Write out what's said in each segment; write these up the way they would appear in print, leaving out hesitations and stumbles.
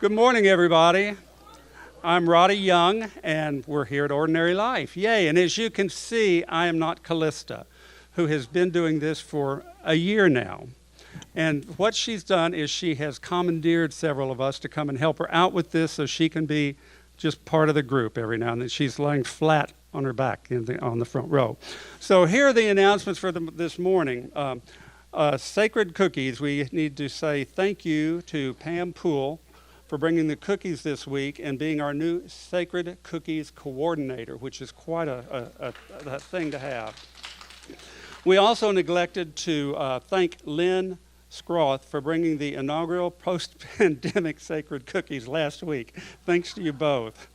Good morning, everybody. I'm Roddy Young, and we're here at Ordinary Life. Yay! And as you can see, I am not Callista, who has been doing this for a year now. And what she's done is she has commandeered several of us to come and help her out with this so she can be just part of the group every now and then. She's laying flat on her back on the front row. So here are the announcements for this morning. Sacred cookies. We need to say thank you to Pam Poole for bringing the cookies this week and being our new Sacred Cookies Coordinator, which is quite a thing to have. We also neglected to thank Lynn Scroth for bringing the inaugural post-pandemic Sacred Cookies last week. Thanks to you both.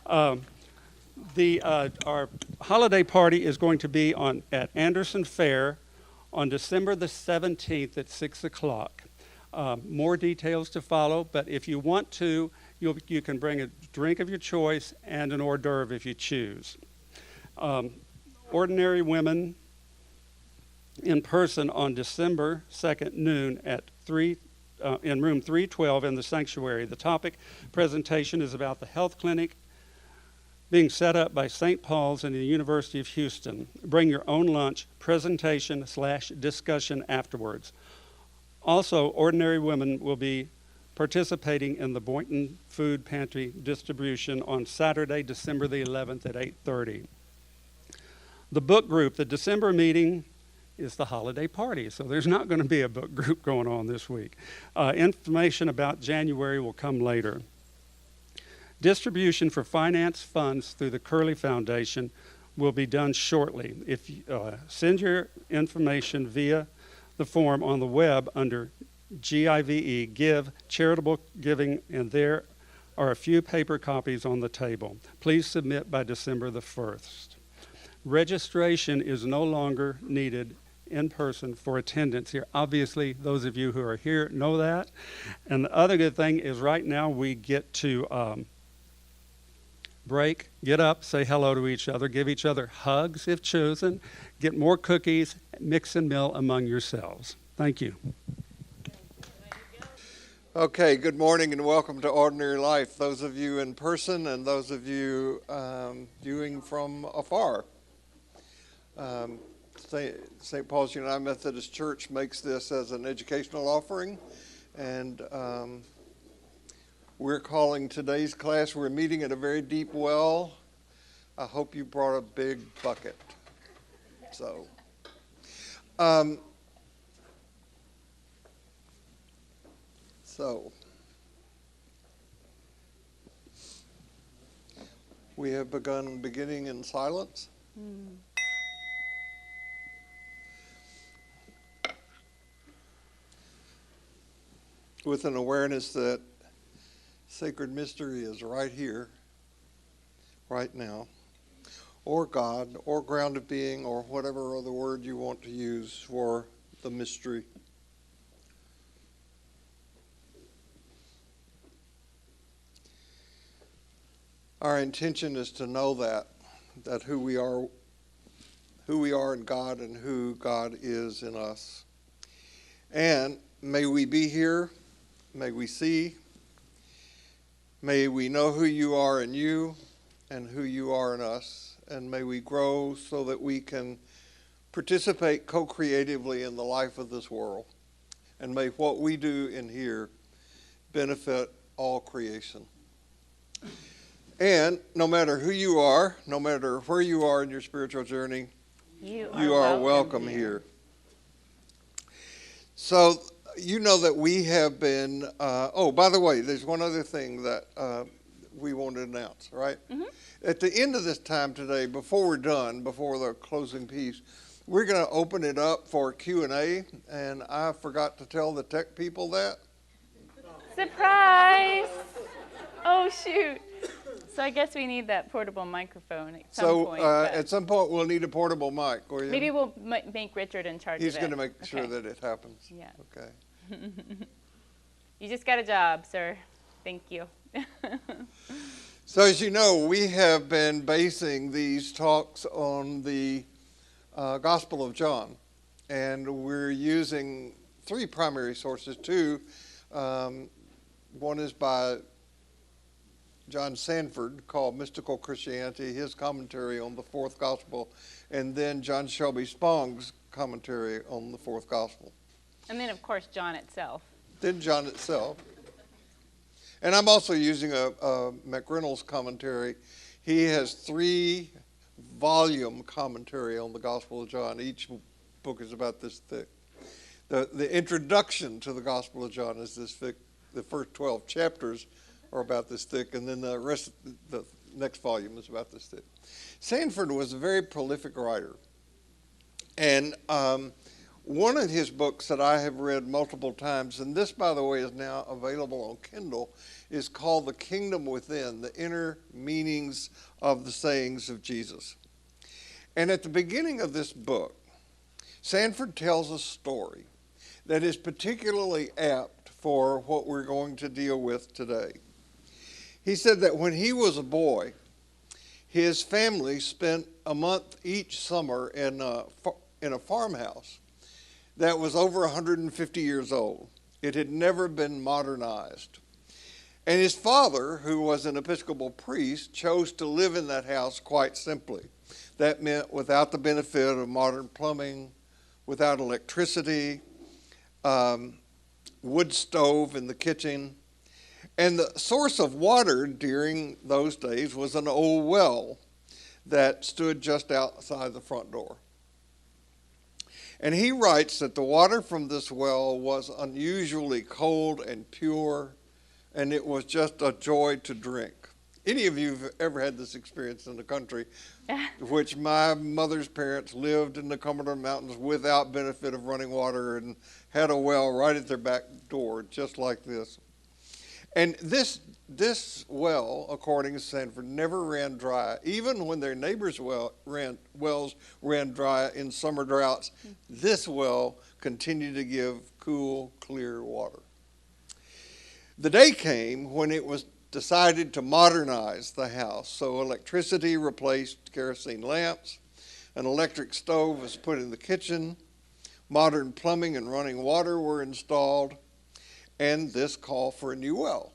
Our holiday party is going to be at Anderson Fair on December the 17th at 6 o'clock. More details to follow, but if you want to, you can bring a drink of your choice and an hors d'oeuvre if you choose. Ordinary Women in person on December 2nd noon at in room 312 in the sanctuary. The topic presentation is about the health clinic being set up by St. Paul's and the University of Houston. Bring your own lunch, presentation/discussion afterwards. Also, Ordinary Women will be participating in the Boynton Food Pantry distribution on Saturday, December the 11th at 8:30. The book group, the December meeting is the holiday party, so there's not going to be a book group going on this week. Information about January will come later. Distribution for finance funds through the Kerley Foundation will be done shortly. If you send your information via the form on the web under GIVE, Give, Charitable Giving, and there are a few paper copies on the table. Please submit by December the 1st. Registration is no longer needed in person for attendance here. Obviously, those of you who are here know that. And the other good thing is right now we get to break, get up, say hello to each other, give each other hugs if chosen, get more cookies, mix and mill among yourselves. Thank you. Okay, good morning and welcome to Ordinary Life, those of you in person and those of you viewing from afar. St. Paul's United Methodist Church makes this as an educational offering, and we're calling today's class, we're meeting at a very deep well. I hope you brought a big bucket. So, we have beginning in silence. With an awareness that sacred mystery is right here, right now, or God, or ground of being, or whatever other word you want to use for the mystery. Our intention is to know that who we are in God and who God is in us. And may we be here, may we see, may we know who you are in you and who you are in us, and may we grow so that we can participate co-creatively in the life of this world. And may what we do in here benefit all creation. And no matter who you are, no matter where you are in your spiritual journey, you are welcome here. So, you know that we have been, by the way, there's one other thing that we want to announce, right? Mm-hmm. At the end of this time today, before we're done, before the closing piece, we're going to open it up for Q&A, and I forgot to tell the tech people that. Surprise! Oh, shoot. So I guess we need that portable microphone at some point. So at some point we'll need a portable mic. Maybe we'll make Richard in charge of it. He's going to make sure that it happens. Yeah. Okay. You just got a job, sir. Thank you. So as you know, we have been basing these talks on the Gospel of John. And we're using three primary sources, two One is by John Sanford called Mystical Christianity, his commentary on the fourth gospel, and then John Shelby Spong's commentary on the fourth gospel. And then, of course, John itself. Then John itself. And I'm also using a McReynolds commentary. He has 3-volume commentary on the Gospel of John. Each book is about this thick. The introduction to the Gospel of John is this thick. The first 12 chapters are about this thick, and then the rest of the next volume is about this thick. Sanford was a very prolific writer. And one of his books that I have read multiple times, and this, by the way, is now available on Kindle, is called The Kingdom Within, The Inner Meanings of the Sayings of Jesus. And at the beginning of this book, Sanford tells a story that is particularly apt for what we're going to deal with today. He said that when he was a boy, his family spent a month each summer in a farmhouse that was over 150 years old. It had never been modernized. And his father, who was an Episcopal priest, chose to live in that house quite simply. That meant without the benefit of modern plumbing, without electricity, wood stove in the kitchen. And the source of water during those days was an old well that stood just outside the front door. And he writes that the water from this well was unusually cold and pure, and it was just a joy to drink. Any of you have ever had this experience in the country, which my mother's parents lived in the Cumberland Mountains without benefit of running water and had a well right at their back door, just like this. And this well, according to Sanford, never ran dry. Even when their neighbors' wells ran dry in summer droughts, this well continued to give cool, clear water. The day came when it was decided to modernize the house. So electricity replaced kerosene lamps. An electric stove was put in the kitchen. Modern plumbing and running water were installed. And this called for a new well.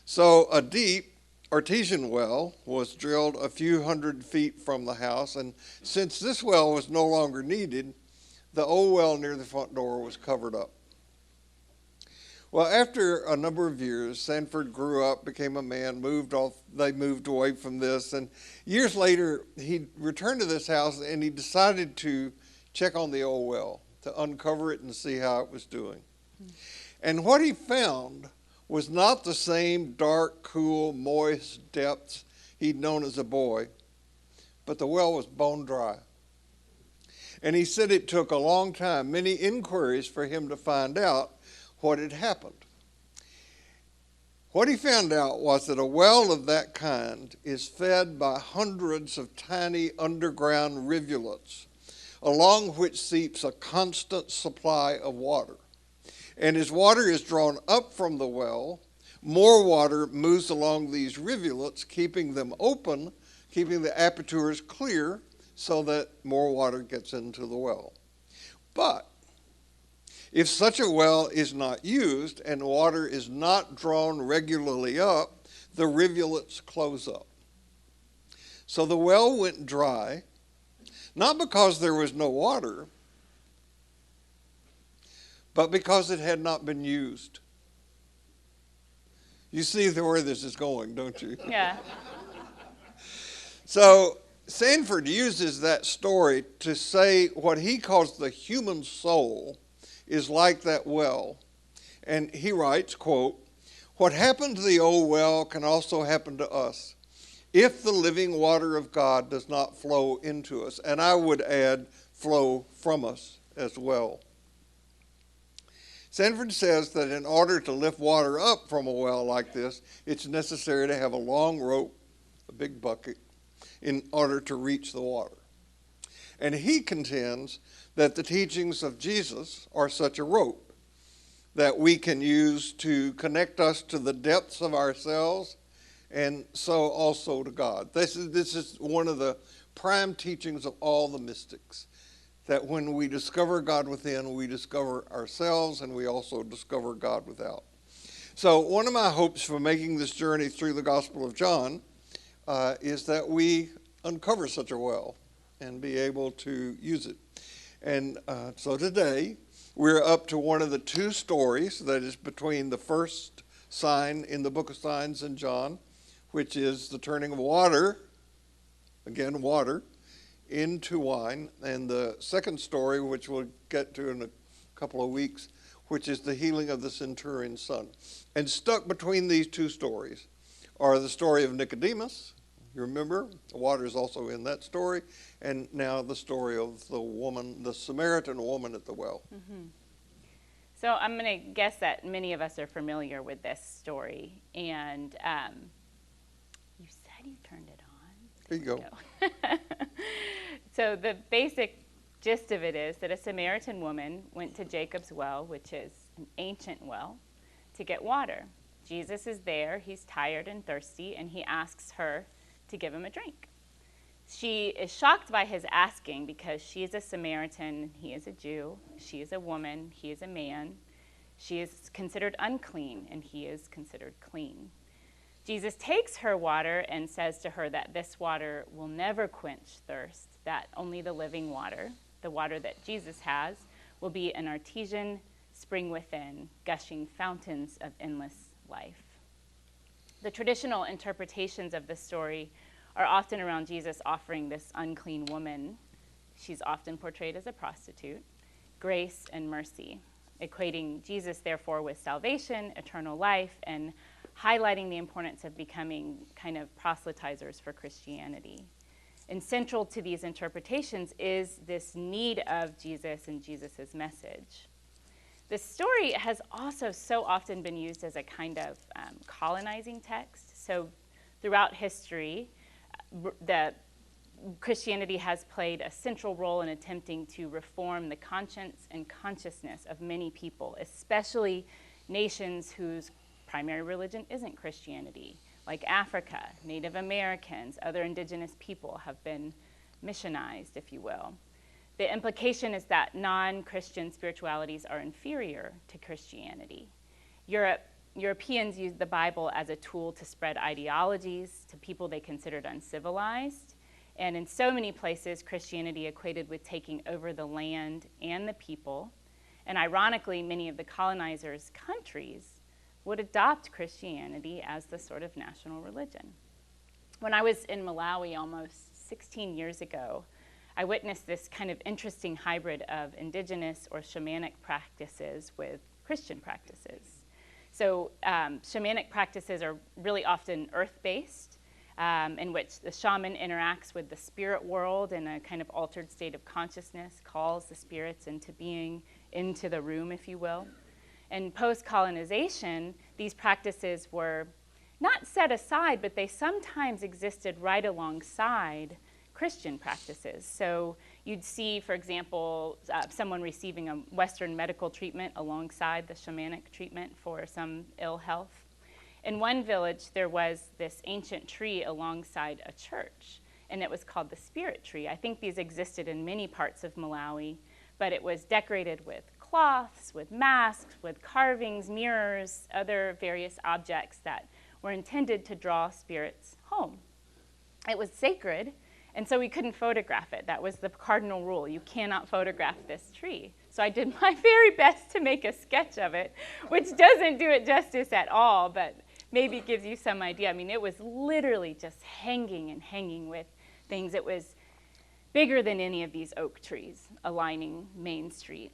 So a deep artesian well was drilled a few hundred feet from the house, and since this well was no longer needed, the old well near the front door was covered up. Well, after a number of years, Sanford grew up, became a man, they moved away from this, and years later, he returned to this house and he decided to check on the old well, to uncover it and see how it was doing. And what he found was not the same dark, cool, moist depths he'd known as a boy, but the well was bone dry. And he said it took a long time, many inquiries for him to find out what had happened. What he found out was that a well of that kind is fed by hundreds of tiny underground rivulets, along which seeps a constant supply of water. And as water is drawn up from the well, more water moves along these rivulets, keeping them open, keeping the apertures clear so that more water gets into the well. But if such a well is not used and water is not drawn regularly up, the rivulets close up. So the well went dry, not because there was no water, but because it had not been used. You see where this is going, don't you? Yeah. So Sanford uses that story to say what he calls the human soul is like that well. And he writes, quote, "What happened to the old well can also happen to us if the living water of God does not flow into us." And I would add, flow from us as well. Sanford says that in order to lift water up from a well like this, it's necessary to have a long rope, a big bucket, in order to reach the water. And he contends that the teachings of Jesus are such a rope that we can use to connect us to the depths of ourselves and so also to God. This is one of the prime teachings of all the mystics, that when we discover God within, we discover ourselves and we also discover God without. So one of my hopes for making this journey through the Gospel of John is that we uncover such a well and be able to use it. And so today we're up to one of the two stories that is between the first sign in the book of signs in John, which is the turning of water, again water, into wine, and the second story, which we'll get to in a couple of weeks, which is the healing of the centurion's son. And stuck between these two stories are the story of Nicodemus. You remember, the water is also in that story, and now the story of the woman, the Samaritan woman at the well. Mm-hmm. So I'm going to guess that many of us are familiar with this story, and you said you turned it on. Here you go. So the basic gist of it is that a Samaritan woman went to Jacob's well, which is an ancient well, to get water. Jesus is there, he's tired and thirsty, and he asks her to give him a drink. She is shocked by his asking because she is a Samaritan, he is a Jew, she is a woman, he is a man. She is considered unclean, and he is considered clean. Jesus takes her water and says to her that this water will never quench thirst, that only the living water, the water that Jesus has, will be an artesian spring within, gushing fountains of endless life. The traditional interpretations of this story are often around Jesus offering this unclean woman, she's often portrayed as a prostitute, grace and mercy, equating Jesus, therefore, with salvation, eternal life, and highlighting the importance of becoming kind of proselytizers for Christianity. And central to these interpretations is this need of Jesus and Jesus' message. This story has also so often been used as a kind of colonizing text. So throughout history, Christianity has played a central role in attempting to reform the conscience and consciousness of many people, especially nations whose primary religion isn't Christianity, like Africa, Native Americans, other indigenous people have been missionized, if you will. The implication is that non-Christian spiritualities are inferior to Christianity. Europeans used the Bible as a tool to spread ideologies to people they considered uncivilized. And in so many places, Christianity equated with taking over the land and the people. And ironically, many of the colonizers' countries would adopt Christianity as the sort of national religion. When I was in Malawi almost 16 years ago, I witnessed this kind of interesting hybrid of indigenous or shamanic practices with Christian practices. So shamanic practices are really often earth-based, in which the shaman interacts with the spirit world in a kind of altered state of consciousness, calls the spirits into being, into the room, if you will. And post-colonization, these practices were not set aside, but they sometimes existed right alongside Christian practices. So you'd see, for example, someone receiving a Western medical treatment alongside the shamanic treatment for some ill health. In one village, there was this ancient tree alongside a church, and it was called the spirit tree. I think these existed in many parts of Malawi, but it was decorated with cloths, with masks, with carvings, mirrors, other various objects that were intended to draw spirits home. It was sacred, and so we couldn't photograph it. That was the cardinal rule. You cannot photograph this tree. So I did my very best to make a sketch of it, which doesn't do it justice at all, but maybe it gives you some idea. I mean, it was literally just hanging and hanging with things. It was bigger than any of these oak trees aligning Main Street.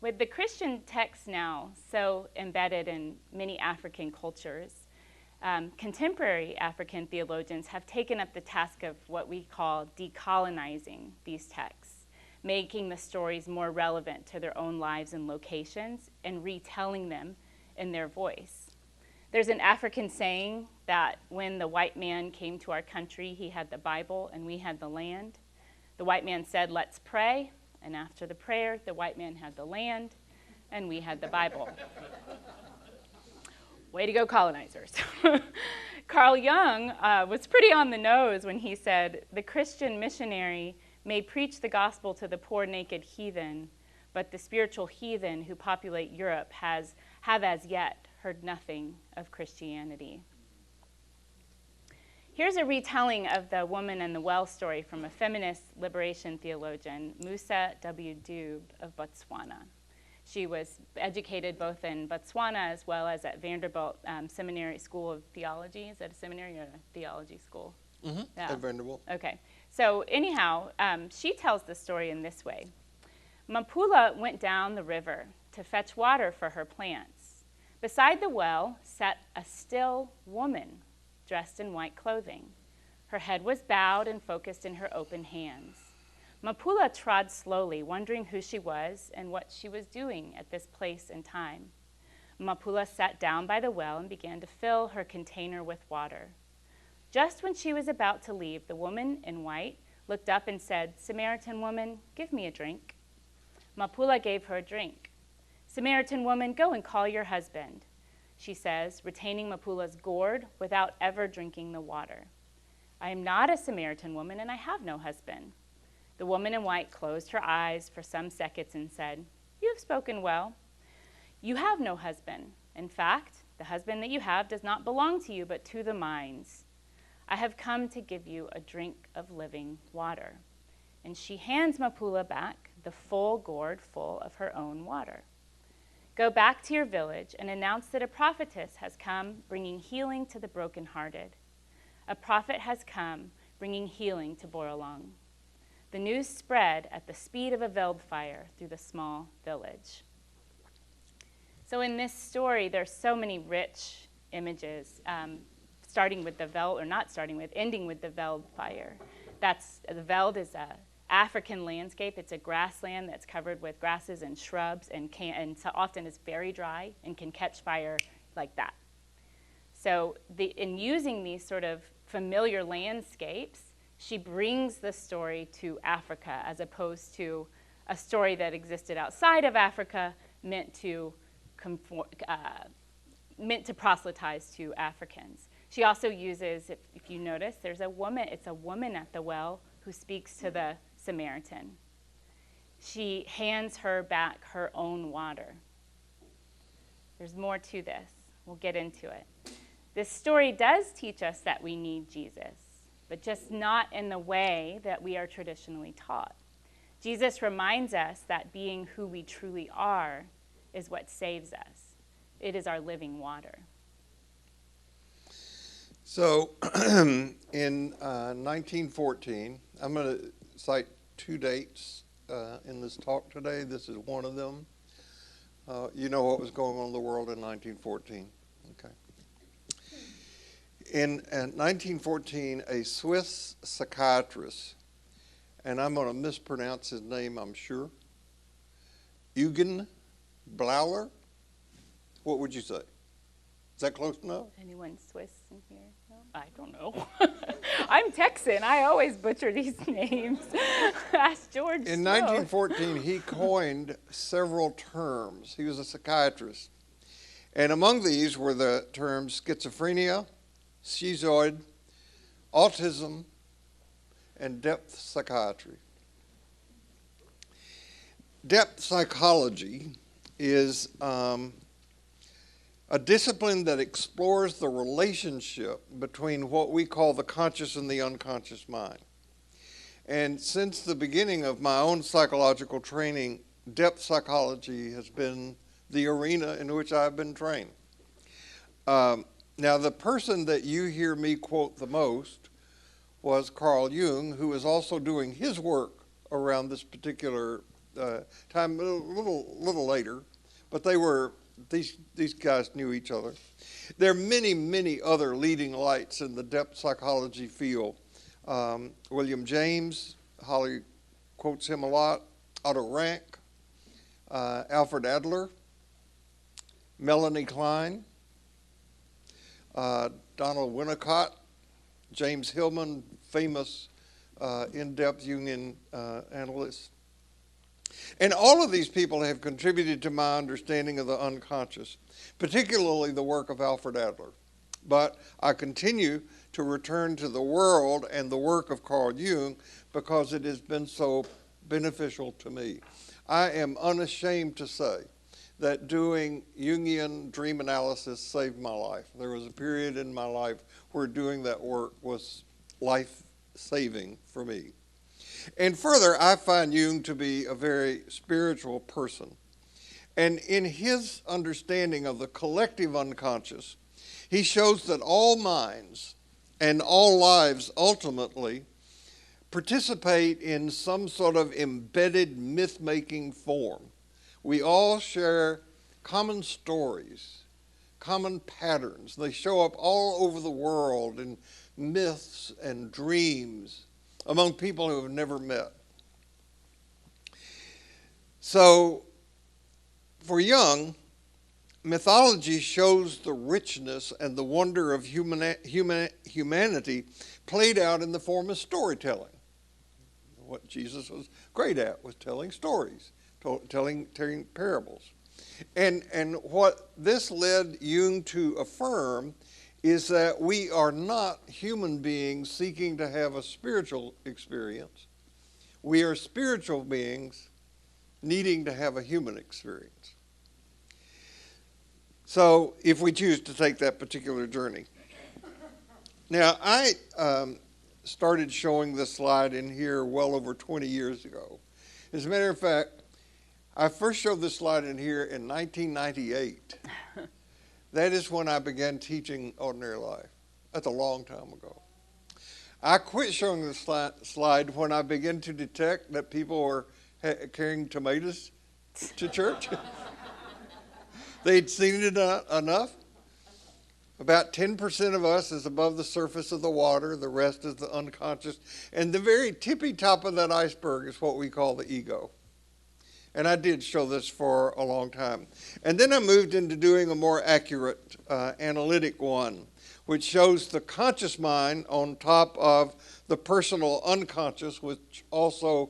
With the Christian text now so embedded in many African cultures, contemporary African theologians have taken up the task of what we call decolonizing these texts, making the stories more relevant to their own lives and locations and retelling them in their voice. There's an African saying that when the white man came to our country, he had the Bible and we had the land. The white man said, "Let's pray." And after the prayer, the white man had the land, and we had the Bible. Way to go, colonizers. Carl Jung was pretty on the nose when he said, "The Christian missionary may preach the gospel to the poor naked heathen, but the spiritual heathen who populate Europe have as yet heard nothing of Christianity. Here's a retelling of the woman and the well story from a feminist liberation theologian, Musa W. Dube of Botswana. She was educated both in Botswana as well as at Vanderbilt Seminary School of Theology. Is that a seminary or a theology school? Mm-hmm. Yeah. At Vanderbilt. Okay. So anyhow, she tells the story in this way. Mapula went down the river to fetch water for her plants. Beside the well sat a still woman dressed in white clothing. Her head was bowed and focused in her open hands. Mapula trod slowly, wondering who she was and what she was doing at this place and time. Mapula sat down by the well and began to fill her container with water. Just when she was about to leave, the woman in white looked up and said, "Samaritan woman, give me a drink." Mapula gave her a drink. "Samaritan woman, go and call your husband," she says, retaining Mapula's gourd without ever drinking the water. "I am not a Samaritan woman, and I have no husband." The woman in white closed her eyes for some seconds and said, "You have spoken well. You have no husband. In fact, the husband that you have does not belong to you, but to the mines. I have come to give you a drink of living water." And she hands Mapula back the full gourd full of her own water. "Go back to your village and announce that a prophetess has come bringing healing to the brokenhearted. A prophet has come bringing healing to Borolong." The news spread at the speed of a wildfire through the small village. So in this story, there's so many rich images, ending with the wildfire. The veld is a African landscape. It's a grassland that's covered with grasses and shrubs and so often is very dry and can catch fire like that. So in using these sort of familiar landscapes, she brings the story to Africa as opposed to a story that existed outside of Africa meant to proselytize to Africans. She also uses, if you notice, it's a woman at the well who speaks to the Samaritan. She hands her back her own water. There's more to this. We'll get into it. This story does teach us that we need Jesus, but just not in the way that we are traditionally taught. Jesus reminds us that being who we truly are is what saves us. It is our living water. So in 1914, I'm going to cite two dates in this talk today. This is one of them. You know what was going on in the world in 1914. Okay. In 1914, a Swiss psychiatrist, and I'm going to mispronounce his name, I'm sure, Eugen Blauer. What would you say? Is that close enough? Anyone Swiss in here? No? I don't know. I'm Texan. I always butcher these names. Ask George. In 1914, he coined several terms. He was a psychiatrist. And among these were the terms schizophrenia, schizoid, autism, and depth psychiatry. Depth psychology is a discipline that explores the relationship between what we call the conscious and the unconscious mind. And since the beginning of my own psychological training, depth psychology has been the arena in which I've been trained. Now, the person that you hear me quote the most was Carl Jung, who is also doing his work around this particular time, a little later, but these guys knew each other. There are many, many other leading lights in the depth psychology field. William James, Holly quotes him a lot, Otto Rank, Alfred Adler, Melanie Klein, Donald Winnicott, James Hillman, famous in-depth Jungian analyst. And all of these people have contributed to my understanding of the unconscious, particularly the work of Alfred Adler. But I continue to return to the world and the work of Carl Jung because it has been so beneficial to me. I am unashamed to say that doing Jungian dream analysis saved my life. There was a period in my life where doing that work was life-saving for me. And further, I find Jung to be a very spiritual person. And in his understanding of the collective unconscious, he shows that all minds and all lives ultimately participate in some sort of embedded myth-making form. We all share common stories, common patterns. They show up all over the world in myths and dreams among people who have never met. So, for Jung, mythology shows the richness and the wonder of humanity played out in the form of storytelling. What Jesus was great at was telling stories, telling parables. And what this led Jung to affirm is that we are not human beings seeking to have a spiritual experience. We are spiritual beings needing to have a human experience. So if we choose to take that particular journey. Now, I started showing this slide in here well over 20 years ago. As a matter of fact, I first showed this slide in here in 1998. That is when I began teaching Ordinary Life. That's a long time ago. I quit showing this slide when I began to detect that people were carrying tomatoes to church. They'd seen it enough. About 10% of us is above the surface of the water. The rest is the unconscious. And the very tippy top of that iceberg is what we call the ego. And I did show this for a long time. And then I moved into doing a more accurate analytic one, which shows the conscious mind on top of the personal unconscious, which also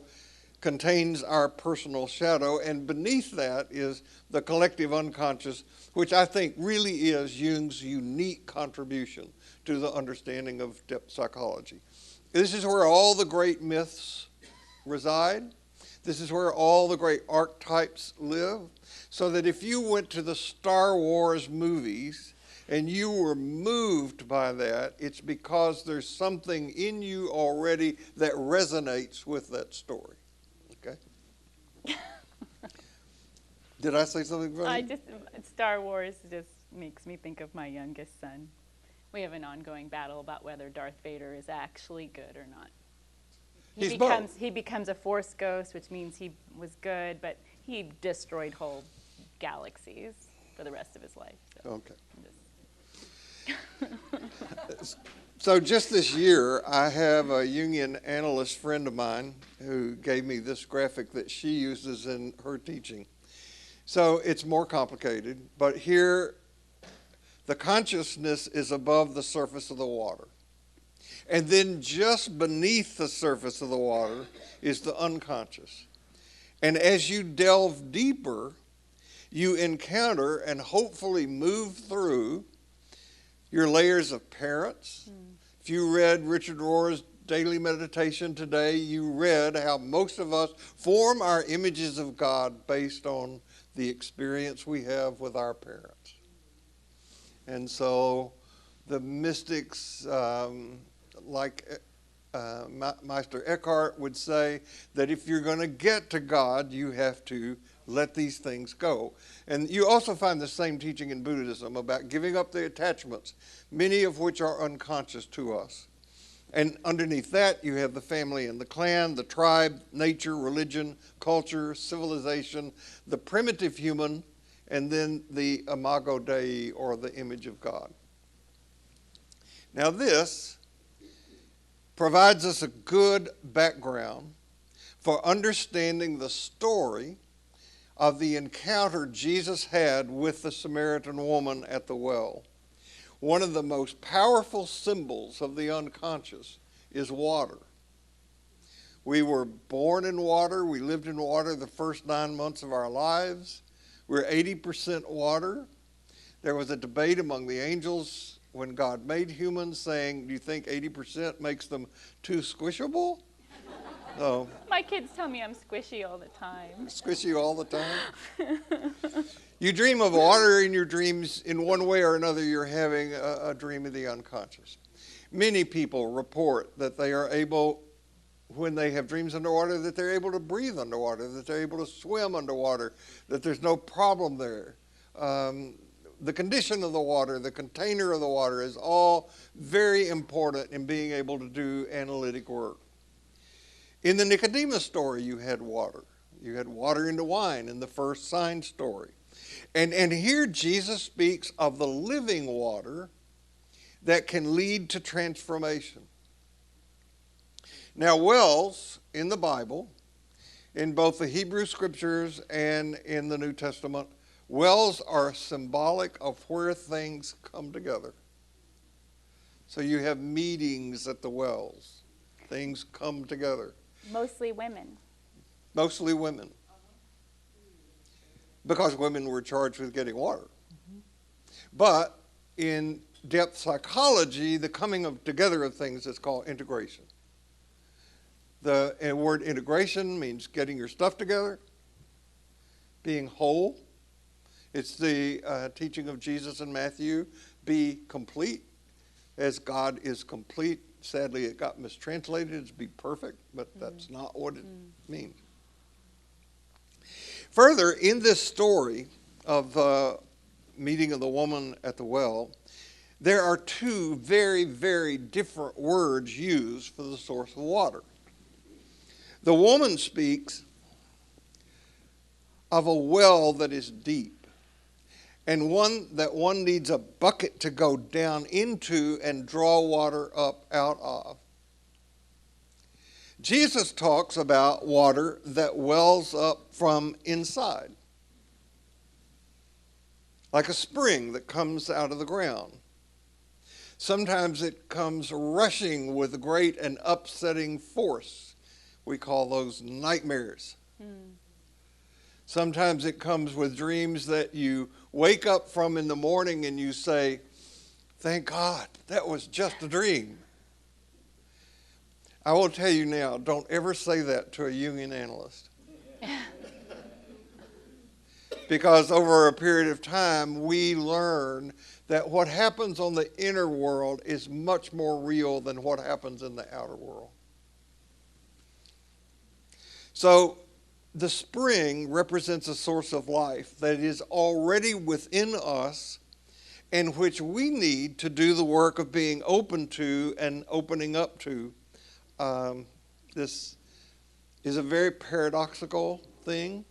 contains our personal shadow. And beneath that is the collective unconscious, which I think really is Jung's unique contribution to the understanding of depth psychology. This is where all the great myths reside. This is where all the great archetypes live. So that if you went to the Star Wars movies and you were moved by that, it's because there's something in you already that resonates with that story. Okay? Did I say something funny? Star Wars just makes me think of my youngest son. We have an ongoing battle about whether Darth Vader is actually good or not. He becomes a Force ghost, which means he was good, but he destroyed whole galaxies for the rest of his life. So okay. So just this year, I have a Jungian analyst friend of mine who gave me this graphic that she uses in her teaching. So it's more complicated, but here the consciousness is above the surface of the water. And then just beneath the surface of the water is the unconscious. And as you delve deeper, you encounter and hopefully move through your layers of parents. If you read Richard Rohr's Daily Meditation today, you read how most of us form our images of God based on the experience we have with our parents. And so the mystics, like Meister Eckhart would say, that if you're going to get to God, you have to let these things go. And you also find the same teaching in Buddhism about giving up the attachments, many of which are unconscious to us. And underneath that, you have the family and the clan, the tribe, nature, religion, culture, civilization, the primitive human, and then the imago Dei, or the image of God. Now this provides us a good background for understanding the story of the encounter Jesus had with the Samaritan woman at the well. One of the most powerful symbols of the unconscious is water. We were born in water. We lived in water the first 9 months of our lives. We're 80% water. There was a debate among the angels when God made humans saying, do you think 80% makes them too squishable? So, My kids tell me I'm squishy all the time. squishy all the time. You dream of water in your dreams. In one way or another, you're having a dream of the unconscious. Many people report that they are able, when they have dreams underwater, that they're able to breathe underwater, that they're able to swim underwater, that there's no problem there. The condition of the water, the container of the water is all very important in being able to do analytic work. In the Nicodemus story, you had water. You had water into wine in the first sign story. And here Jesus speaks of the living water that can lead to transformation. Now, wells in the Bible, in both the Hebrew Scriptures and in the New Testament, wells are symbolic of where things come together. So you have meetings at the wells. Things come together. Mostly women. Mostly women. Because women were charged with getting water. But in depth psychology, the coming together of things is called integration. The word integration means getting your stuff together, being whole. It's the teaching of Jesus in Matthew, be complete as God is complete. Sadly, it got mistranslated as be perfect, but that's not what it means. Further, in this story of the meeting of the woman at the well, there are two very, very different words used for the source of water. The woman speaks of a well that is deep, and one that one needs a bucket to go down into and draw water up out of. Jesus talks about water that wells up from inside, like a spring that comes out of the ground. Sometimes it comes rushing with great and upsetting force. We call those nightmares. Sometimes it comes with dreams that you wake up from in the morning and you say, thank God, that was just a dream. I will tell you now, don't ever say that to a Jungian analyst. Because over a period of time, we learn that what happens on the inner world is much more real than what happens in the outer world. So the spring represents a source of life that is already within us and which we need to do the work of being open to and opening up to. This is a very paradoxical thing.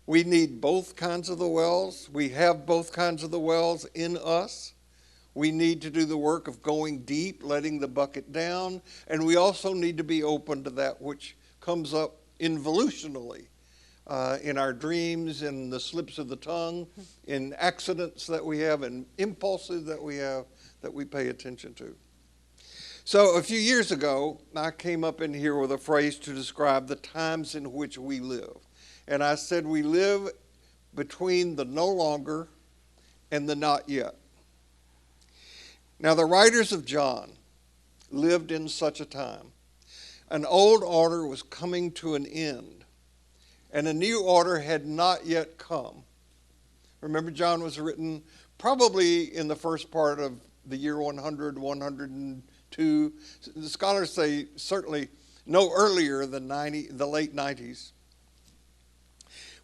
We need both kinds of the wells. We have both kinds of the wells in us. We need to do the work of going deep, letting the bucket down, and we also need to be open to that which comes up involutionally in our dreams, in the slips of the tongue, in accidents that we have, and impulses that we have that we pay attention to. So a few years ago, I came up in here with a phrase to describe the times in which we live. And I said we live between the no longer and the not yet. Now the writers of John lived in such a time. An old order was coming to an end, and a new order had not yet come. Remember, John was written probably in the first part of the year 100, 102. The scholars say certainly no earlier than the late 90s.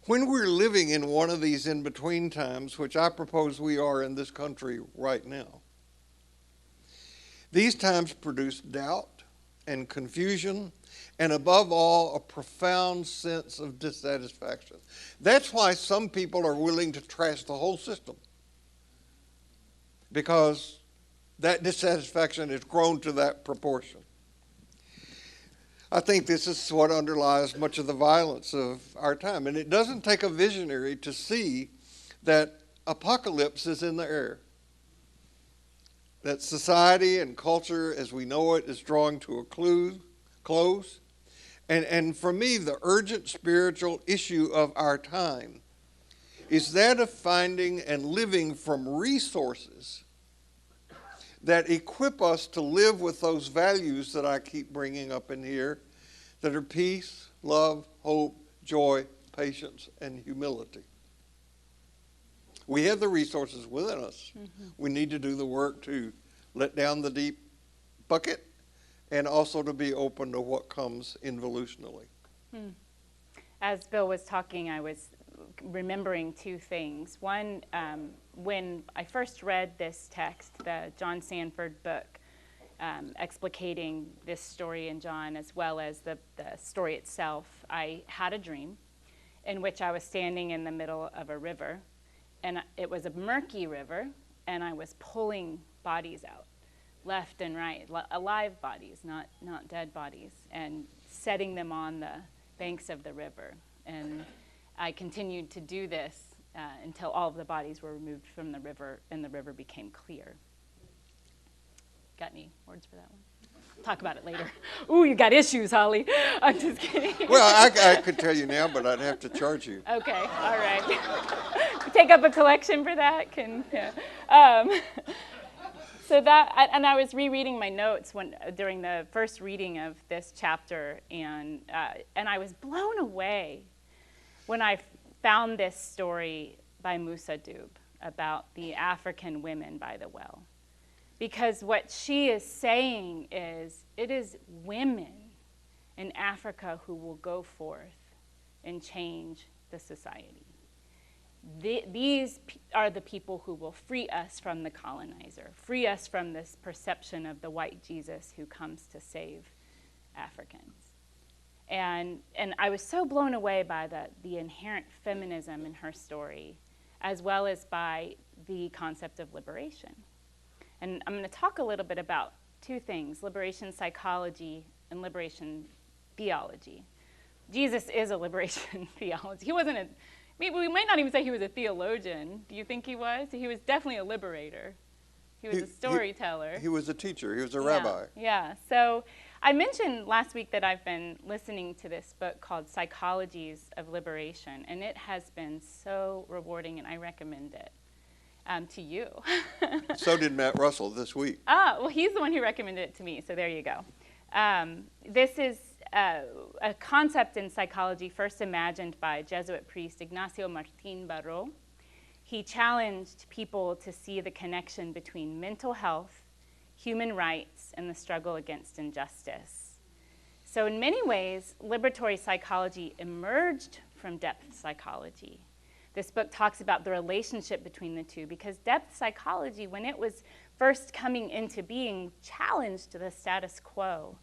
When we're living in one of these in-between times, which I propose we are in this country right now, these times produce doubt and confusion, and above all, a profound sense of dissatisfaction. That's why some people are willing to trash the whole system, because that dissatisfaction has grown to that proportion. I think this is what underlies much of the violence of our time. And it doesn't take a visionary to see that apocalypse is in the air. That society and culture as we know it is drawing to a close. And for me, the urgent spiritual issue of our time is that of finding and living from resources that equip us to live with those values that I keep bringing up in here, that are peace, love, hope, joy, patience, and humility. We have the resources within us. Mm-hmm. We need to do the work to let down the deep bucket and also to be open to what comes involutionally. As Bill was talking, I was remembering two things. One, when I first read this text, the John Sanford book, explicating this story in John as well as the story itself, I had a dream in which I was standing in the middle of a river, and it was a murky river, and I was pulling bodies out, left and right, alive bodies, not dead bodies, and setting them on the banks of the river. And I continued to do this until all of the bodies were removed from the river and the river became clear. Got any words for that one? Talk about it later. Ooh, you got issues, Holly. I'm just kidding. Well, I could tell you now, but I'd have to charge you. Okay, all right. Take up a collection for that? So that, and I was rereading my notes during the first reading of this chapter, and I was blown away when I found this story by Musa Doob about the African women by the well. Because what she is saying is, it is women in Africa who will go forth and change the society. These are the people who will free us from the colonizer, free us from this perception of the white Jesus who comes to save Africans. And I was so blown away by the inherent feminism in her story, as well as by the concept of liberation. And I'm going to talk a little bit about two things: liberation psychology and liberation theology. Jesus is a liberation theology. He wasn't we might not even say he was a theologian. Do you think he was? He was definitely a liberator. He was a storyteller. He was a teacher. He was a rabbi. Yeah. So I mentioned last week that I've been listening to this book called Psychologies of Liberation, and it has been so rewarding, and I recommend it to you. So did Matt Russell this week. Well, he's the one who recommended it to me, so there you go. This is a concept in psychology first imagined by Jesuit priest Ignacio Martín Baró. He challenged people to see the connection between mental health, human rights, and the struggle against injustice. So in many ways, liberatory psychology emerged from depth psychology. This book talks about the relationship between the two, because depth psychology, when it was first coming into being, challenged the status quo.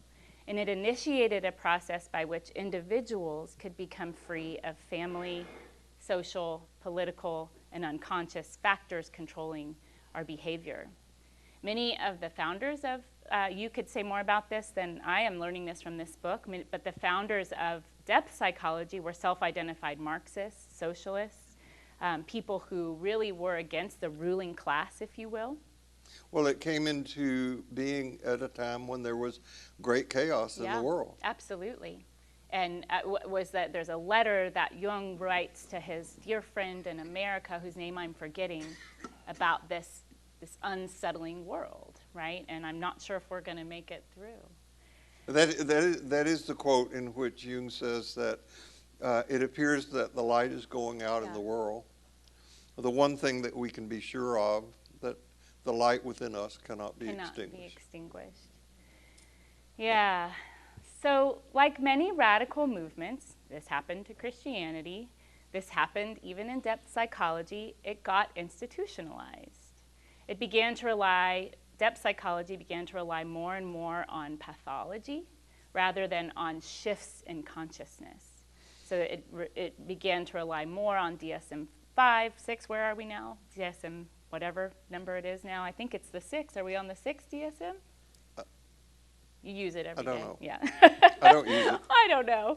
And it initiated a process by which individuals could become free of family, social, political, and unconscious factors controlling our behavior. Many of the founders of, you could say more about this than I am learning this from this book, but the founders of depth psychology were self-identified Marxists, socialists, people who really were against the ruling class, if you will. Well, it came into being at a time when there was great chaos in the world. Absolutely. And was that there's a letter that Jung writes to his dear friend in America, whose name I'm forgetting, about this unsettling world, right? And I'm not sure if we're going to make it through. That is the quote in which Jung says that it appears that the light is going out in the world. The one thing that we can be sure of, that the light within us cannot be extinguished. Yeah. So, like many radical movements, this happened to Christianity, this happened even in depth psychology, it got institutionalized. Depth psychology began to rely more and more on pathology rather than on shifts in consciousness. So it began to rely more on DSM-5, 6, where are we now? DSM, whatever number it is now. I think it's the 6. Are we on the 6 DSM? You use it every day. I don't know. Yeah. I don't use it. I don't know.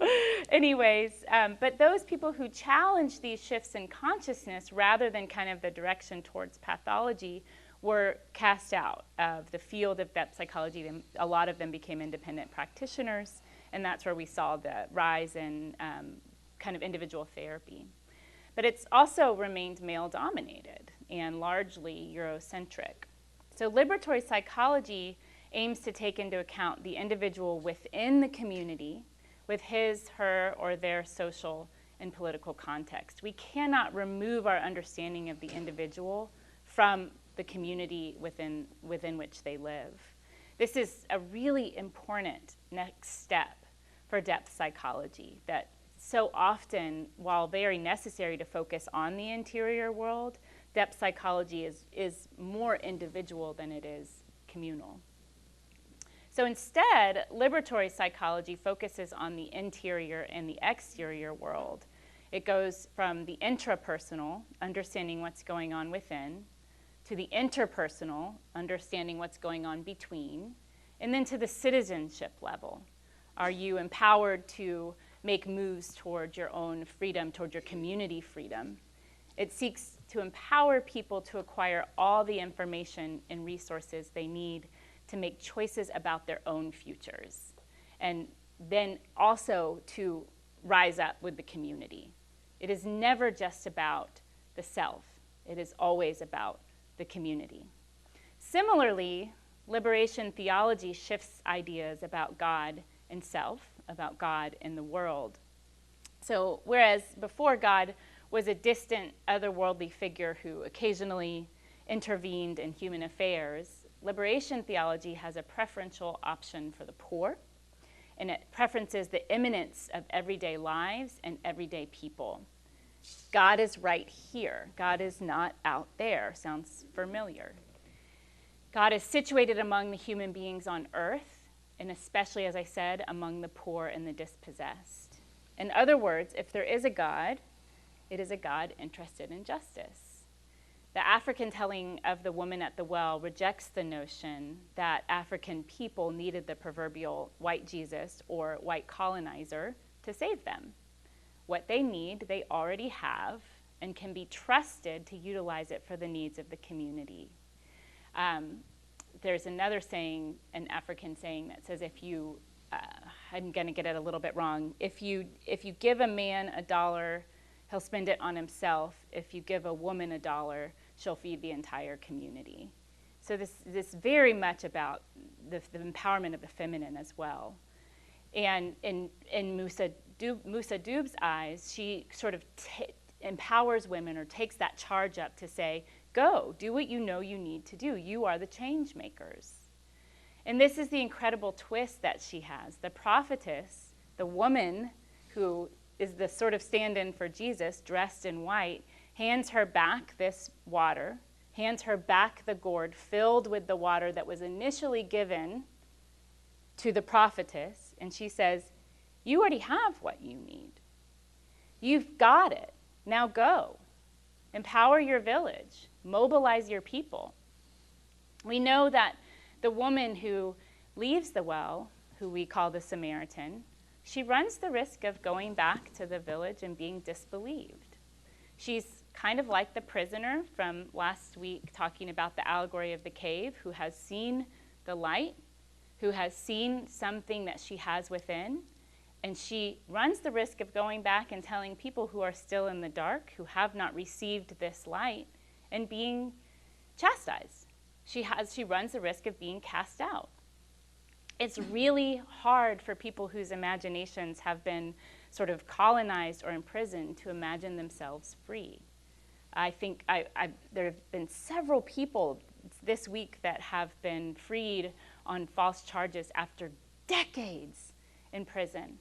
Anyways, but those people who challenged these shifts in consciousness rather than kind of the direction towards pathology were cast out of the field of depth psychology. A lot of them became independent practitioners, and that's where we saw the rise in kind of individual therapy. But it's also remained male-dominated and largely Eurocentric. So liberatory psychology aims to take into account the individual within the community, with his, her, or their social and political context. We cannot remove our understanding of the individual from the community within which they live. This is a really important next step for depth psychology, that so often, while very necessary to focus on the interior world, depth psychology is more individual than it is communal. So instead, liberatory psychology focuses on the interior and the exterior world. It goes from the intrapersonal, understanding what's going on within, to the interpersonal, understanding what's going on between, and then to the citizenship level. Are you empowered to make moves toward your own freedom, toward your community freedom? It seeks to empower people to acquire all the information and resources they need to make choices about their own futures, and then also to rise up with the community. It is never just about the self. It is always about the community. Similarly, liberation theology shifts ideas about God and self, about God and the world. So whereas before God was a distant, otherworldly figure who occasionally intervened in human affairs, liberation theology has a preferential option for the poor, and it preferences the immanence of everyday lives and everyday people. God is right here. God is not out there. Sounds familiar. God is situated among the human beings on earth, and especially, as I said, among the poor and the dispossessed. In other words, if there is a God, it is a God interested in justice. The African telling of the woman at the well rejects the notion that African people needed the proverbial white Jesus or white colonizer to save them. What they need, they already have, and can be trusted to utilize it for the needs of the community. There's another saying, an African saying, that says if you, I'm going to get it a little bit wrong, if you give a man $1, he'll spend it on himself. If you give a woman $1, she'll feed the entire community. So this very much about the empowerment of the feminine as well. And in Musa Doob's eyes, she sort of empowers women, or takes that charge up to say, go, do what you know you need to do. You are the change makers. And this is the incredible twist that she has. The prophetess, the woman who is the sort of stand-in for Jesus, dressed in white, hands her back this water, hands her back the gourd filled with the water that was initially given to the prophetess, and she says, you already have what you need. You've got it. Now go. Empower your village. Mobilize your people. We know that the woman who leaves the well, who we call the Samaritan, she runs the risk of going back to the village and being disbelieved. She's kind of like the prisoner from last week, talking about the allegory of the cave, who has seen the light, who has seen something that she has within, and she runs the risk of going back and telling people who are still in the dark, who have not received this light, and being chastised. She runs the risk of being cast out. It's really hard for people whose imaginations have been sort of colonized or imprisoned to imagine themselves free. I think there have been several people this week that have been freed on false charges after decades in prison.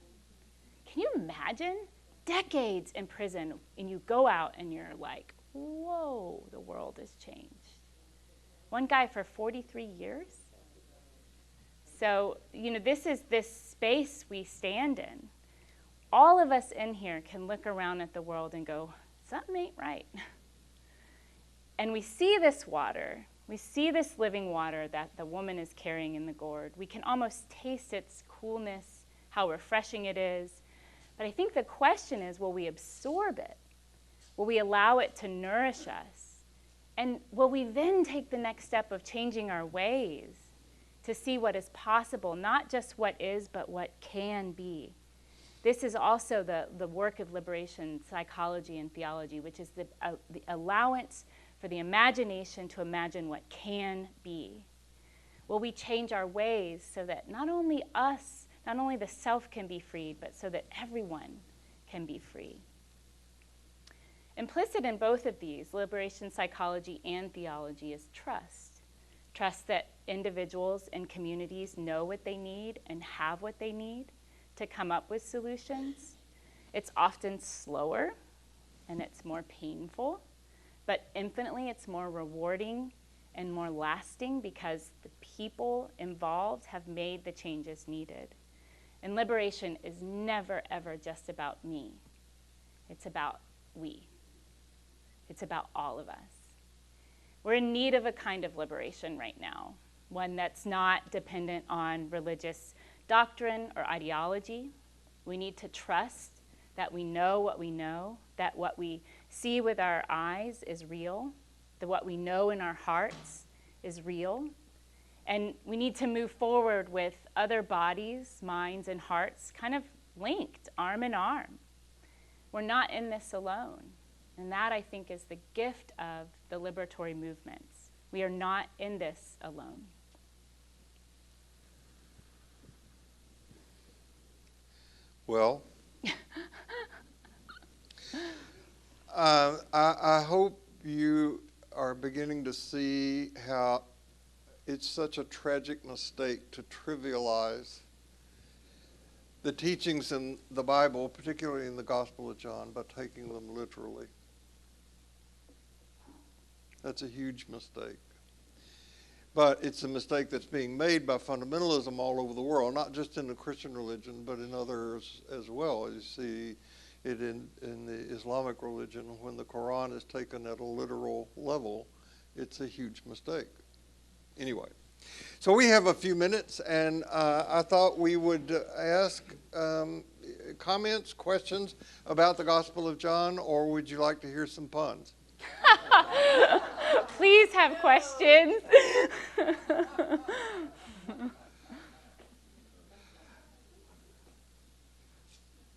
Can you imagine? Decades in prison, and you go out and you're like, whoa, the world has changed. One guy for 43 years. So, this is this space we stand in. All of us in here can look around at the world and go, something ain't right. And we see this water. We see this living water that the woman is carrying in the gourd. We can almost taste its coolness, how refreshing it is. But I think the question is, will we absorb it? Will we allow it to nourish us? And will we then take the next step of changing our ways to see what is possible, not just what is, but what can be? This is also the work of liberation psychology and theology, which is the allowance for the imagination to imagine what can be. Will we change our ways so that not only us, Not only the self can be freed, but so that everyone can be free. Implicit in both of these, liberation psychology and theology, is trust. Trust that individuals and communities know what they need and have what they need to come up with solutions. It's often slower and it's more painful, but infinitely it's more rewarding and more lasting because the people involved have made the changes needed. And liberation is never, ever just about me. It's about we. It's about all of us. We're in need of a kind of liberation right now, one that's not dependent on religious doctrine or ideology. We need to trust that we know, that what we see with our eyes is real, that what we know in our hearts is real. And we need to move forward with other bodies, minds, and hearts kind of linked, arm in arm. We're not in this alone. And that, I think, is the gift of the liberatory movements. We are not in this alone. Well, I hope you are beginning to see how it's such a tragic mistake to trivialize the teachings in the Bible, particularly in the Gospel of John, by taking them literally. That's a huge mistake. But it's a mistake that's being made by fundamentalism all over the world, not just in the Christian religion, but in others as well. You see it in the Islamic religion. When the Quran is taken at a literal level, it's a huge mistake. Anyway, so we have a few minutes, and I thought we would ask comments, questions about the Gospel of John, or would you like to hear some puns? Please have questions.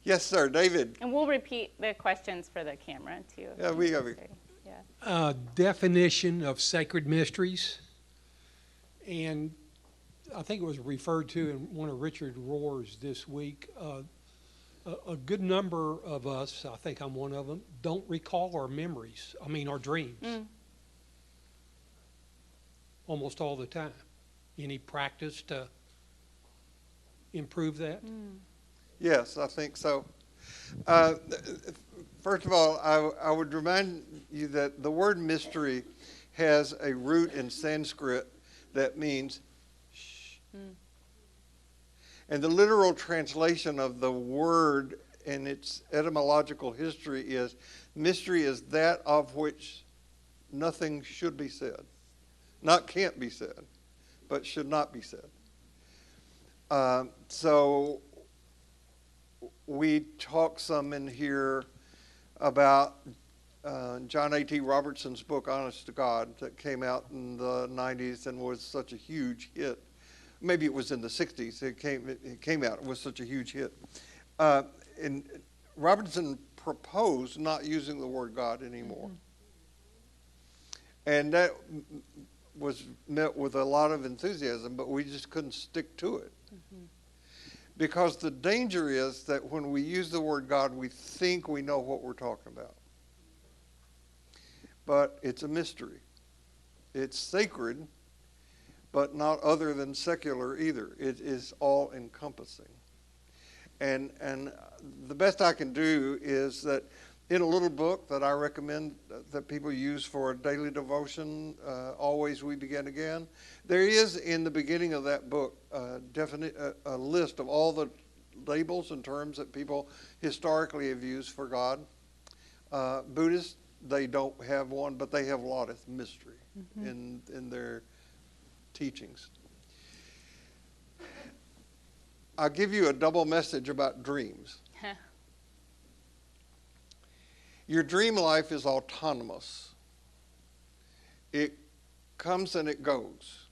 Yes, sir, David. And we'll repeat the questions for the camera, too. Yeah, we have. Yeah. Definition of sacred mysteries. And I think it was referred to in one of Richard Rohr's this week. A good number of us, I think I'm one of them, don't recall our memories, our dreams. Almost all the time. Any practice to improve that? Yes, I think so. First of all, I would remind you that the word mystery has a root in Sanskrit that means shh. And the literal translation of the word in its etymological history is, mystery is that of which nothing should be said. Not can't be said, but should not be said. So we talk some in here about John A.T. Robertson's book, Honest to God, that came out in the 90s and was such a huge hit. Maybe it was in the 60s. It came out. It was such a huge hit. And Robertson proposed not using the word God anymore. And that was met with a lot of enthusiasm, but we just couldn't stick to it. Because the danger is that when we use the word God, we think we know what we're talking about. But it's a mystery. It's sacred, but not other than secular either. It is all-encompassing. And the best I can do is that in a little book that I recommend that people use for a daily devotion, Always We Begin Again, there is in the beginning of that book a list of all the labels and terms that people historically have used for God. Buddhists, they don't have one, but they have a lot of mystery in their teachings. I'll give you a double message about dreams. Your dream life is autonomous. It comes and it goes.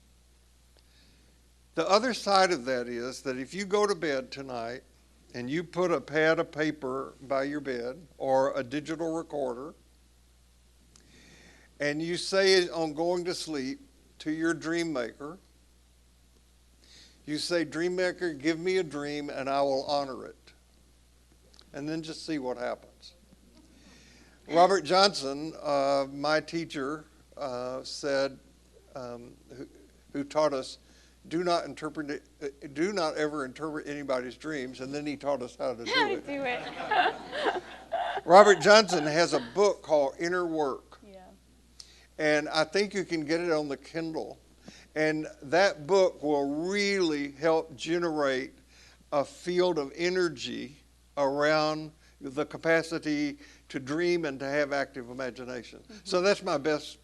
The other side of that is that if you go to bed tonight and you put a pad of paper by your bed or a digital recorder, and you say on going to sleep to your dream maker, You say, dream maker, give me a dream and I will honor it. And then just see what happens. Robert Johnson, my teacher, said, who taught us, do not ever interpret anybody's dreams, and then he taught us how to do it. Robert Johnson has a book called Inner Work. Yeah. And I think you can get it on the Kindle. And that book will really help generate a field of energy around the capacity to dream and to have active imagination. Mm-hmm. So that's my best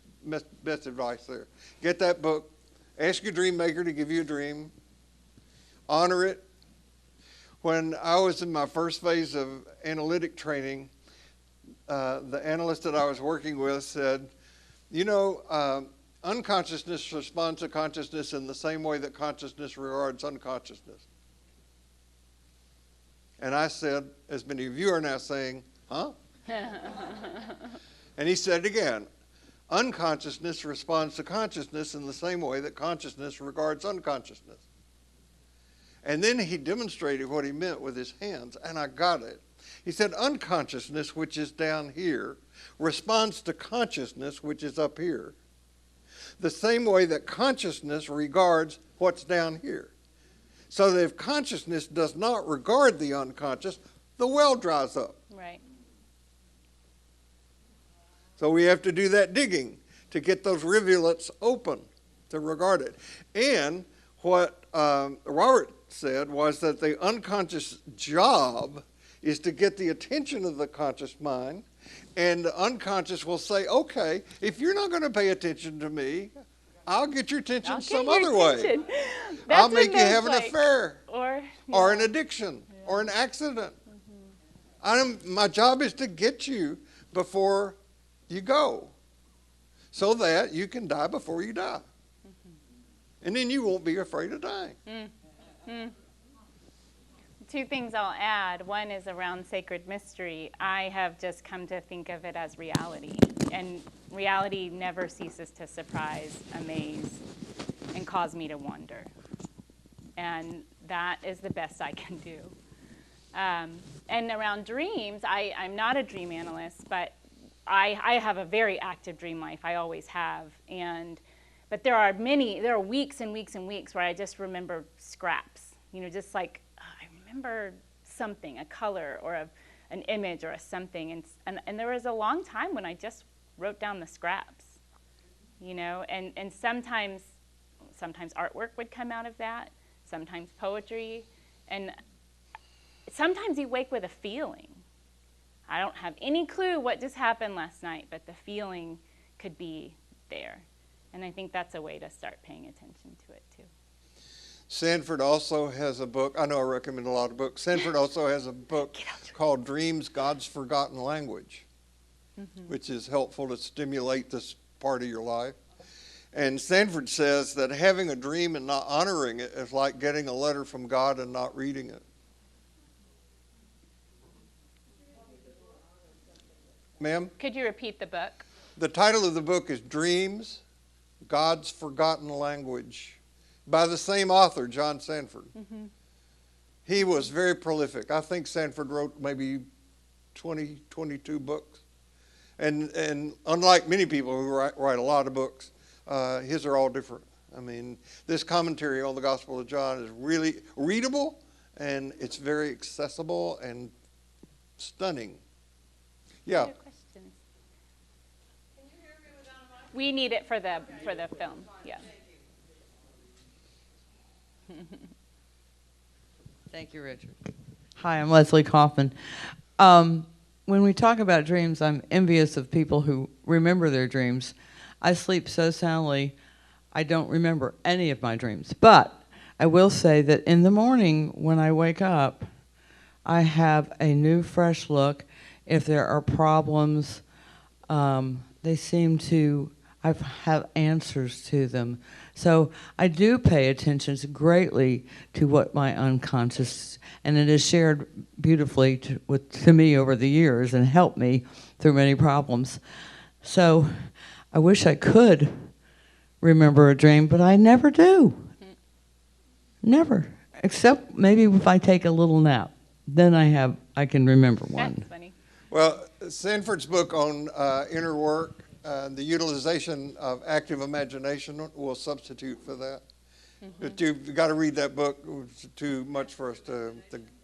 advice there. Get that book. Ask your dream maker to give you a dream. Honor it. When I was in my first phase of analytic training, the analyst that I was working with said, unconsciousness responds to consciousness in the same way that consciousness regards unconsciousness. And I said, as many of you are now saying, huh? And he said again, unconsciousness responds to consciousness in the same way that consciousness regards unconsciousness. And then he demonstrated what he meant with his hands, and I got it. He said unconsciousness, which is down here, responds to consciousness, which is up here, the same way that consciousness regards what's down here. So that if consciousness does not regard the unconscious, the well dries up. Right. So we have to do that digging to get those rivulets open to regard it. And what Robert said was that the unconscious job is to get the attention of the conscious mind, and the unconscious will say, okay, if you're not going to pay attention to me, I'll get your attention some other way. I'll make you have an affair or an addiction or an accident. Mm-hmm. My job is to get you before you go so that you can die before you die. Mm-hmm. And then you won't be afraid of dying. Mm-hmm. Two things I'll add. One is around sacred mystery. I have just come to think of it as reality. And reality never ceases to surprise, amaze, and cause me to wonder. And that is the best I can do. And around dreams, I'm not a dream analyst, but I have a very active dream life. I always have. But there are weeks and weeks and weeks where I just remember scraps. Just like, I remember something, a color or an image or a something. And there was a long time when I just wrote down the scraps, and sometimes artwork would come out of that, sometimes poetry, and sometimes you wake with a feeling. I don't have any clue what just happened last night, but the feeling could be there. And I think that's a way to start paying attention to it too. Sanford also has a book. I know I recommend a lot of books. Sanford also has a book called Dreams, God's Forgotten Language, which is helpful to stimulate this part of your life. And Sanford says that having a dream and not honoring it is like getting a letter from God and not reading it. Ma'am? Could you repeat the book? The title of the book is Dreams, God's Forgotten Language, by the same author, John Sanford. Mm-hmm. He was very prolific. I think Sanford wrote maybe 20, 22 books. And unlike many people who write a lot of books, his are all different. I mean, this commentary on the Gospel of John is really readable, and it's very accessible and stunning. Yeah. Questions? Can you hear me without a mic? We need it for the film. Yeah. Thank you, Richard. Hi, I'm Leslie Kaufman. When we talk about dreams, I'm envious of people who remember their dreams. I sleep so soundly, I don't remember any of my dreams. But I will say that in the morning when I wake up, I have a new, fresh look. If there are problems, they seem to, I have answers to them. So I do pay attention greatly to what my unconscious, and it has shared beautifully to me over the years and helped me through many problems. So I wish I could remember a dream, but I never do. Never, except maybe if I take a little nap. Then I can remember one. That's funny. Well, Sanford's book on inner work, the utilization of active imagination will substitute for that. But you've got to read that book. It's too much for us to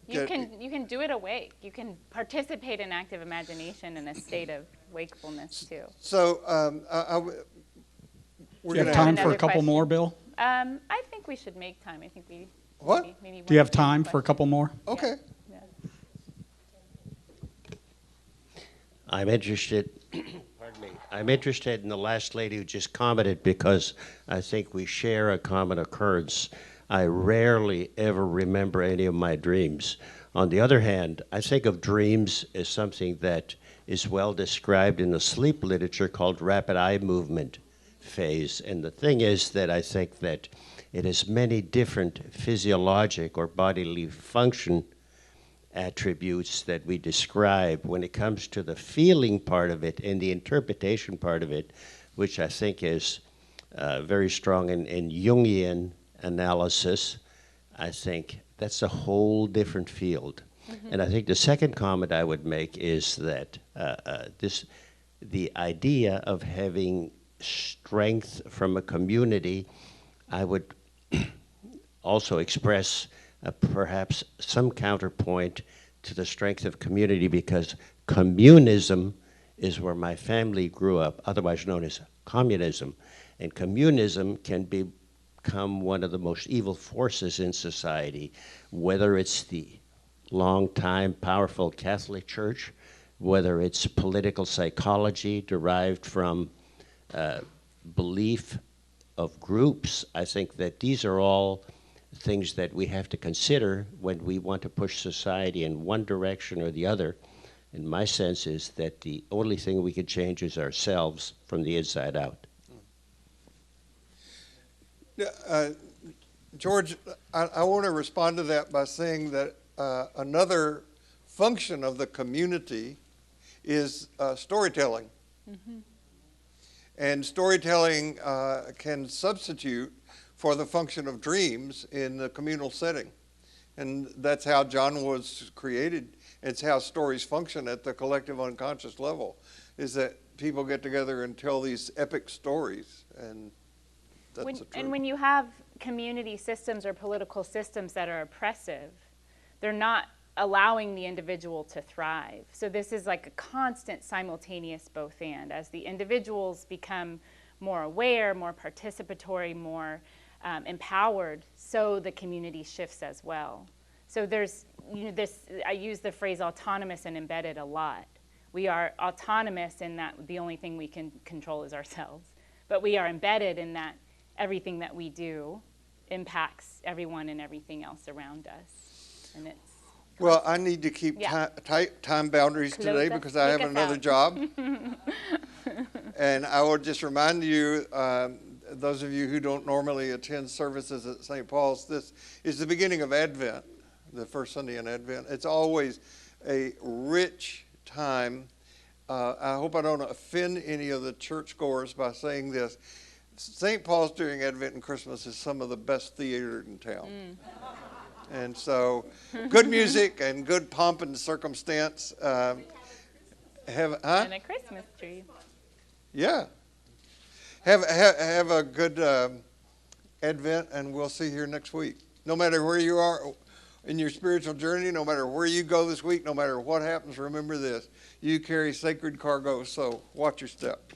You get. can do it awake. You can participate in active imagination in a state of wakefulness too. So Do we're you going have to time Another for a couple question. more, Bill? I think we should make time. I think we What? maybe Do you one have or two time for a questions. couple more? Okay. Yeah. I'm interested, pardon me, I'm interested in the last lady who just commented because I think we share a common occurrence. I rarely ever remember any of my dreams. On the other hand, I think of dreams as something that is well described in the sleep literature called rapid eye movement phase. And the thing is that I think that it has many different physiologic or bodily function attributes that we describe. When it comes to the feeling part of it and the interpretation part of it, which I think is very strong in Jungian analysis, I think that's a whole different field. And I think the second comment I would make is that the idea of having strength from a community, I would also express perhaps some counterpoint to the strength of community, because communism is where my family grew up, otherwise known as communism. And communism can become one of the most evil forces in society, whether it's the long-time powerful Catholic Church, whether it's political psychology derived from belief of groups. I think that these are all things that we have to consider when we want to push society in one direction or the other. And my sense is that the only thing we can change is ourselves from the inside out. George, I want to respond to that by saying that another function of the community is storytelling. And storytelling can substitute for the function of dreams in the communal setting. And that's how John was created. It's how stories function at the collective unconscious level, is that people get together and tell these epic stories. And that's the truth. And when you have community systems or political systems that are oppressive, they're not allowing the individual to thrive. So this is like a constant simultaneous both and. As the individuals become more aware, more participatory, more empowered, so the community shifts as well. So there's, I use the phrase autonomous and embedded a lot. We are autonomous in that the only thing we can control is ourselves, but we are embedded in that everything that we do impacts everyone and everything else around us. And it's Well, I need to keep tight time boundaries today because I have another job. And I would just remind you, those of you who don't normally attend services at St. Paul's, this is the beginning of Advent, the first Sunday in Advent. It's always a rich time. I hope I don't offend any of the churchgoers by saying this. St. Paul's during Advent and Christmas is some of the best theater in town. And so, good music and good pomp and circumstance. and a Christmas tree. Yeah. Have a good Advent, and we'll see you here next week. No matter where you are in your spiritual journey, no matter where you go this week, no matter what happens, remember this: you carry sacred cargo, so watch your step.